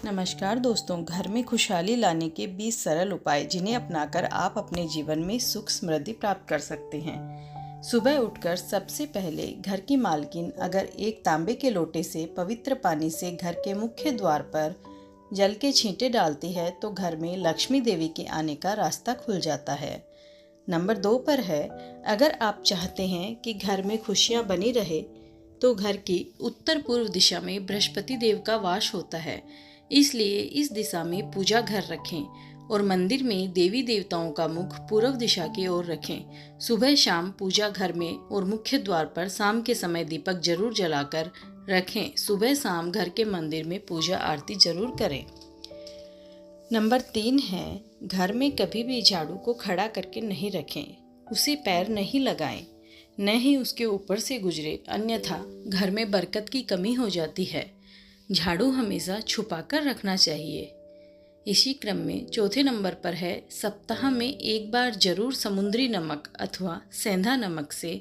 नमस्कार दोस्तों, घर में खुशहाली लाने के 20 सरल उपाय जिन्हें अपनाकर आप अपने जीवन में सुख समृद्धि प्राप्त कर सकते हैं। सुबह उठकर सबसे पहले घर की मालकिन अगर एक तांबे के लोटे से पवित्र पानी से घर के मुख्य द्वार पर जल के छींटे डालती है तो घर में लक्ष्मी देवी के आने का रास्ता खुल जाता है। नंबर 2 पर है, अगर आप चाहते हैं कि घर में खुशियां बनी रहे तो घर की उत्तर पूर्व दिशा में बृहस्पति देव का वास होता है, इसलिए इस दिशा में पूजा घर रखें और मंदिर में देवी देवताओं का मुख पूर्व दिशा की ओर रखें। सुबह शाम पूजा घर में और मुख्य द्वार पर शाम के समय दीपक जरूर जलाकर रखें। सुबह शाम घर के मंदिर में पूजा आरती जरूर करें। नंबर 3 है, घर में कभी भी झाड़ू को खड़ा करके नहीं रखें, उसे पैर नहीं लगाएं, न ही उसके ऊपर से गुजरे, अन्यथा घर में बरकत की कमी हो जाती है। झाड़ू हमेशा छुपाकर रखना चाहिए। इसी क्रम में चौथे नंबर पर है, सप्ताह में एक बार जरूर समुद्री नमक अथवा सेंधा नमक से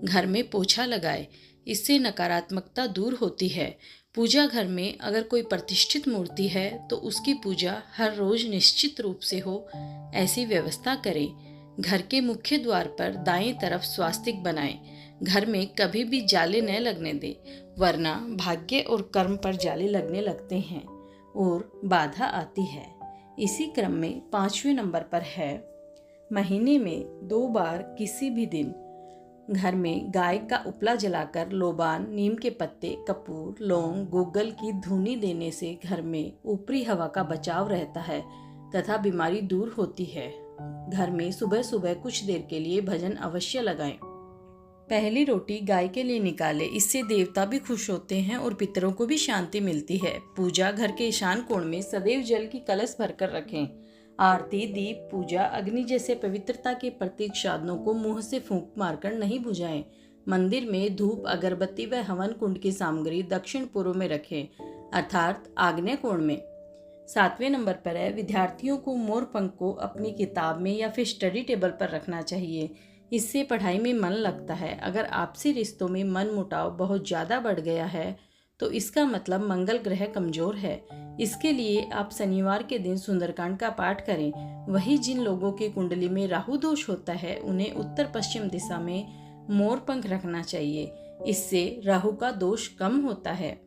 घर में पोछा लगाए, इससे नकारात्मकता दूर होती है। पूजा घर में अगर कोई प्रतिष्ठित मूर्ति है तो उसकी पूजा हर रोज निश्चित रूप से हो, ऐसी व्यवस्था करें। घर के मुख्य द्वार पर दाएं तरफ स्वास्तिक बनाएं। घर में कभी भी जाले न लगने दें, वरना भाग्य और कर्म पर जाले लगने लगते हैं और बाधा आती है। इसी क्रम में 5वें नंबर पर है, महीने में 2 बार किसी भी दिन घर में गाय का उपला जलाकर लोबान, नीम के पत्ते, कपूर, लौंग, गूगल की धूनी देने से घर में ऊपरी हवा का बचाव रहता है तथा बीमारी दूर होती है। घर में सुबह सुबह कुछ देर के लिए भजन अवश्य लगाएं। पहली रोटी गाय के लिए निकालें, इससे देवता भी खुश होते हैं और पितरों को भी शांति मिलती है। पूजा घर के ईशान कोण में सदैव जल की कलश भरकर रखें। आरती, दीप, पूजा, अग्नि जैसे पवित्रता के प्रतीक साधनों को मुंह से फूंक मारकर नहीं बुझाएं। मंदिर में धूप, अगरबत्ती व हवन कुंड की सामग्री दक्षिण पूर्व में रखें, अर्थात आग्नेय कोण में। 7वें नंबर पर है, विद्यार्थियों को मोर पंख को अपनी किताब में या फिर स्टडी टेबल पर रखना चाहिए, इससे पढ़ाई में मन लगता है। अगर आपसी रिश्तों में मन मुटाव बहुत ज़्यादा बढ़ गया है तो इसका मतलब मंगल ग्रह कमजोर है। इसके लिए आप शनिवार के दिन सुंदरकांड का पाठ करें। वही जिन लोगों की कुंडली में राहु दोष होता है उन्हें उत्तर पश्चिम दिशा में मोर पंख रखना चाहिए, इससे राहु का दोष कम होता है।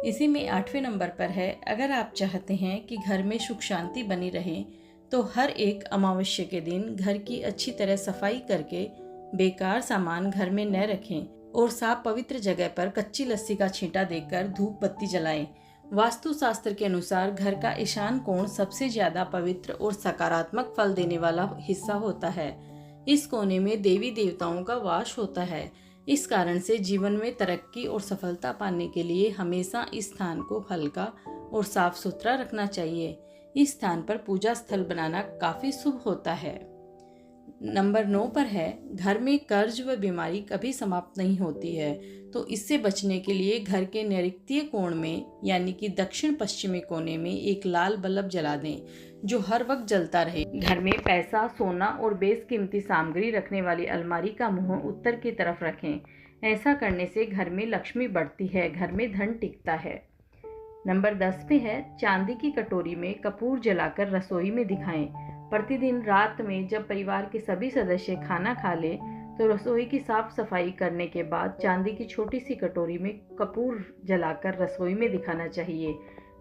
इसी में 8वें नंबर पर है, अगर आप चाहते हैं कि घर में सुख शांति बनी रहे तो हर एक अमावस्या के दिन घर की अच्छी तरह सफाई करके बेकार सामान घर में न रखें और साफ पवित्र जगह पर कच्ची लस्सी का छींटा देकर धूप बत्ती जलाएं। वास्तु शास्त्र के अनुसार घर का ईशान कोण सबसे ज्यादा पवित्र और सकारात्मक फल देने वाला हिस्सा होता है। इस कोने में देवी देवताओं का वास होता है। इस कारण से जीवन में तरक्की और सफलता पाने के लिए हमेशा इस स्थान को हल्का और साफ सुथरा रखना चाहिए। इस स्थान पर पूजा स्थल बनाना काफी शुभ होता है। नंबर 9 पर है, घर में कर्ज व बीमारी कभी समाप्त नहीं होती है, तो इससे बचने के लिए घर के नैऋत्य कोण में यानी कि दक्षिण पश्चिमी कोने में एक लाल बल्ब जला दें जो हर वक्त जलता रहे। घर में पैसा, सोना और बेशकीमती सामग्री रखने वाली अलमारी का मुंह उत्तर की तरफ रखें। ऐसा करने से घर में लक्ष्मी बढ़ती है, घर में धन टिकता है। नंबर 10 पे है, चांदी की कटोरी में कपूर जलाकर रसोई में दिखाएं। प्रतिदिन रात में जब परिवार के सभी सदस्य खाना खा लें तो रसोई की साफ सफाई करने के बाद चांदी की छोटी सी कटोरी में कपूर जलाकर रसोई में दिखाना चाहिए।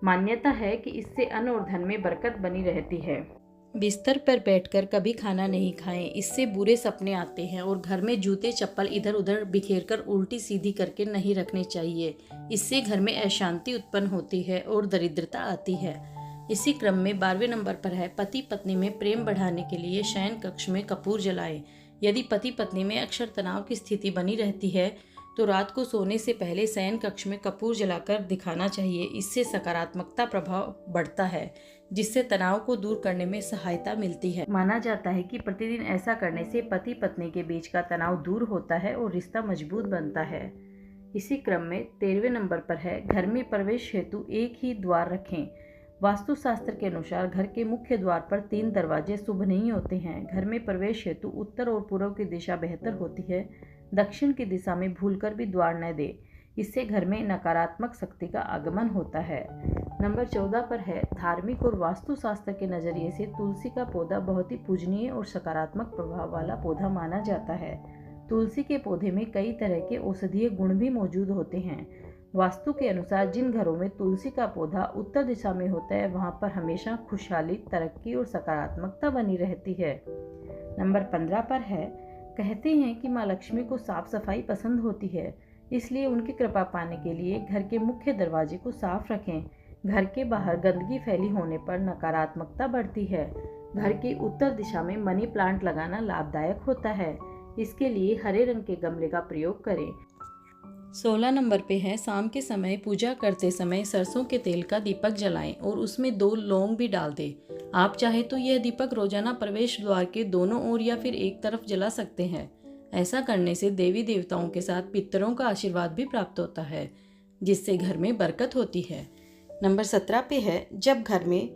मान्यता है कि इससे अन्न और धन में बरकत बनी रहती है। बिस्तर पर बैठकर कभी खाना नहीं खाएं, इससे बुरे सपने आते हैं। और घर में जूते चप्पल इधर उधर बिखेरकर उल्टी सीधी करके नहीं रखने चाहिए, इससे घर में अशांति उत्पन्न होती है और दरिद्रता आती है। इसी क्रम में 12वें नंबर पर है, पति पत्नी में प्रेम बढ़ाने के लिए शयन कक्ष में कपूर जलाएं। यदि पति पत्नी में अक्सर तनाव की स्थिति बनी रहती है तो रात को सोने से पहले शयन कक्ष में कपूर जलाकर दिखाना चाहिए। इससे सकारात्मकता प्रभाव बढ़ता है, जिससे तनाव को दूर करने में सहायता मिलती है। माना जाता है कि प्रतिदिन ऐसा करने से पति पत्नी के बीच का तनाव दूर होता है और रिश्ता मजबूत बनता है। इसी क्रम में 13वें नंबर पर है, घर में प्रवेश हेतु एक ही द्वार रखें। वास्तुशास्त्र के अनुसार घर के मुख्य द्वार पर 3 दरवाजे शुभ नहीं होते हैं। घर में प्रवेश हेतु उत्तर और पूर्व की दिशा बेहतर होती है। दक्षिण की दिशा में भूलकर भी द्वार न दे, इससे घर में नकारात्मक शक्ति का आगमन होता है। नंबर 14 पर है धार्मिक और वास्तुशास्त्र के नज़रिए से तुलसी का पौधा बहुत ही पूजनीय और सकारात्मक प्रभाव वाला पौधा माना जाता है। तुलसी के पौधे में कई तरह के औषधीय गुण भी मौजूद होते हैं। वास्तु के अनुसार जिन घरों में तुलसी का पौधा उत्तर दिशा में होता है वहां पर हमेशा खुशहाली, तरक्की और सकारात्मकता बनी रहती है। नंबर 15 पर है कहते हैं कि माँ लक्ष्मी को साफ सफाई पसंद होती है, इसलिए उनकी कृपा पाने के लिए घर के मुख्य दरवाजे को साफ रखें। घर के बाहर गंदगी फैली होने पर नकारात्मकता बढ़ती है। घर की उत्तर दिशा में मनी प्लांट लगाना लाभदायक होता है। इसके लिए हरे रंग के गमले का प्रयोग करें। 16 नंबर पे है शाम के समय पूजा करते समय सरसों के तेल का दीपक जलाएं और उसमें 2 लौंग भी डाल दें। आप चाहे तो यह दीपक रोजाना प्रवेश द्वार के दोनों ओर या फिर एक तरफ जला सकते हैं। ऐसा करने से देवी देवताओं के साथ पितरों का आशीर्वाद भी प्राप्त होता है, जिससे घर में बरकत होती है। नंबर 17 पे है जब घर में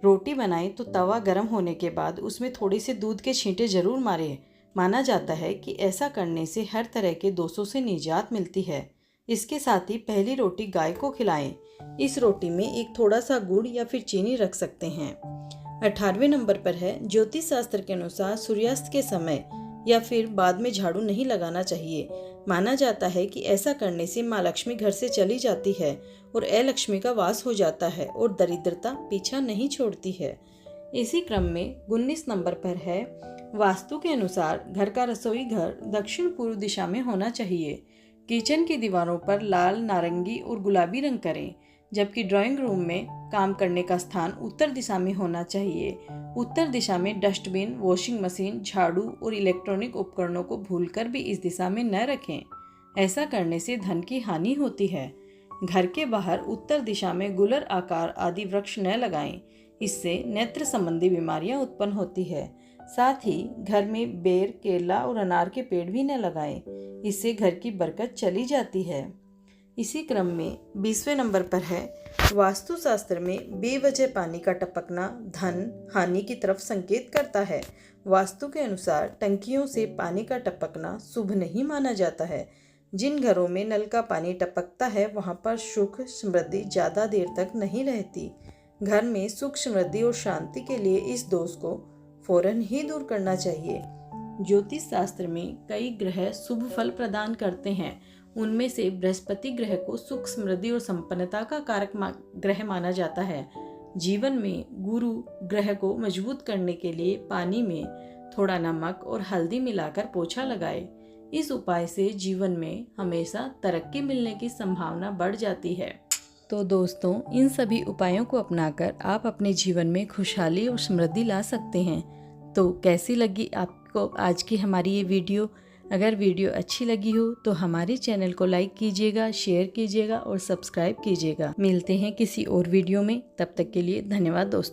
रोटी बनाएं तो तवा गर्म होने के बाद उसमें थोड़े से दूध के छींटे जरूर मारें। माना जाता है कि ऐसा करने से हर तरह के दोषों से निजात मिलती है। इसके साथ ही पहली रोटी गाय को खिलाएं। इस रोटी में एक थोड़ा सा गुड़ या फिर चीनी रख सकते हैं। 18वें नंबर पर है ज्योतिष शास्त्र के अनुसार सूर्यास्त के समय या फिर बाद में झाड़ू नहीं लगाना चाहिए। माना जाता है कि ऐसा करने से माँ लक्ष्मी घर से चली जाती है और अलक्ष्मी का वास हो जाता है और दरिद्रता पीछा नहीं छोड़ती है। इसी क्रम में 19 नंबर पर है वास्तु के अनुसार घर का रसोई घर दक्षिण पूर्व दिशा में होना चाहिए। किचन की दीवारों पर लाल, नारंगी और गुलाबी रंग करें, जबकि ड्राइंग रूम में काम करने का स्थान उत्तर दिशा में होना चाहिए। उत्तर दिशा में डस्टबिन, वॉशिंग मशीन, झाड़ू और इलेक्ट्रॉनिक उपकरणों को भूलकर भी इस दिशा में न रखें। ऐसा करने से धन की हानि होती है। घर के बाहर उत्तर दिशा में गुलर आकार आदि वृक्ष न लगाएं, इससे नेत्र संबंधी बीमारियां उत्पन्न होती है। साथ ही घर में बेर, केला और अनार के पेड़ भी न लगाएं, इससे घर की बरकत चली जाती है। इसी क्रम में 20वें नंबर पर है वास्तुशास्त्र में बेवजह पानी का टपकना धन हानि की तरफ संकेत करता है। वास्तु के अनुसार टंकियों से पानी का टपकना शुभ नहीं माना जाता है। जिन घरों में नल का पानी टपकता है वहां पर सुख समृद्धि ज़्यादा देर तक नहीं रहती। घर में सुख समृद्धि और शांति के लिए इस दोष को फौरन ही दूर करना चाहिए। ज्योतिष शास्त्र में कई ग्रह शुभ फल प्रदान करते हैं। उनमें से बृहस्पति ग्रह को सुख समृद्धि और संपन्नता का कारक ग्रह माना जाता है। जीवन में गुरु ग्रह को मजबूत करने के लिए पानी में थोड़ा नमक और हल्दी मिलाकर पोछा लगाए। इस उपाय से जीवन में हमेशा तरक्की मिलने की संभावना बढ़ जाती है। तो दोस्तों, इन सभी उपायों को अपनाकर आप अपने जीवन में खुशहाली और समृद्धि ला सकते हैं। तो कैसी लगी आपको आज की हमारी ये वीडियो? अगर वीडियो अच्छी लगी हो तो हमारे चैनल को लाइक कीजिएगा, शेयर कीजिएगा और सब्सक्राइब कीजिएगा। मिलते हैं किसी और वीडियो में, तब तक के लिए धन्यवाद दोस्तों।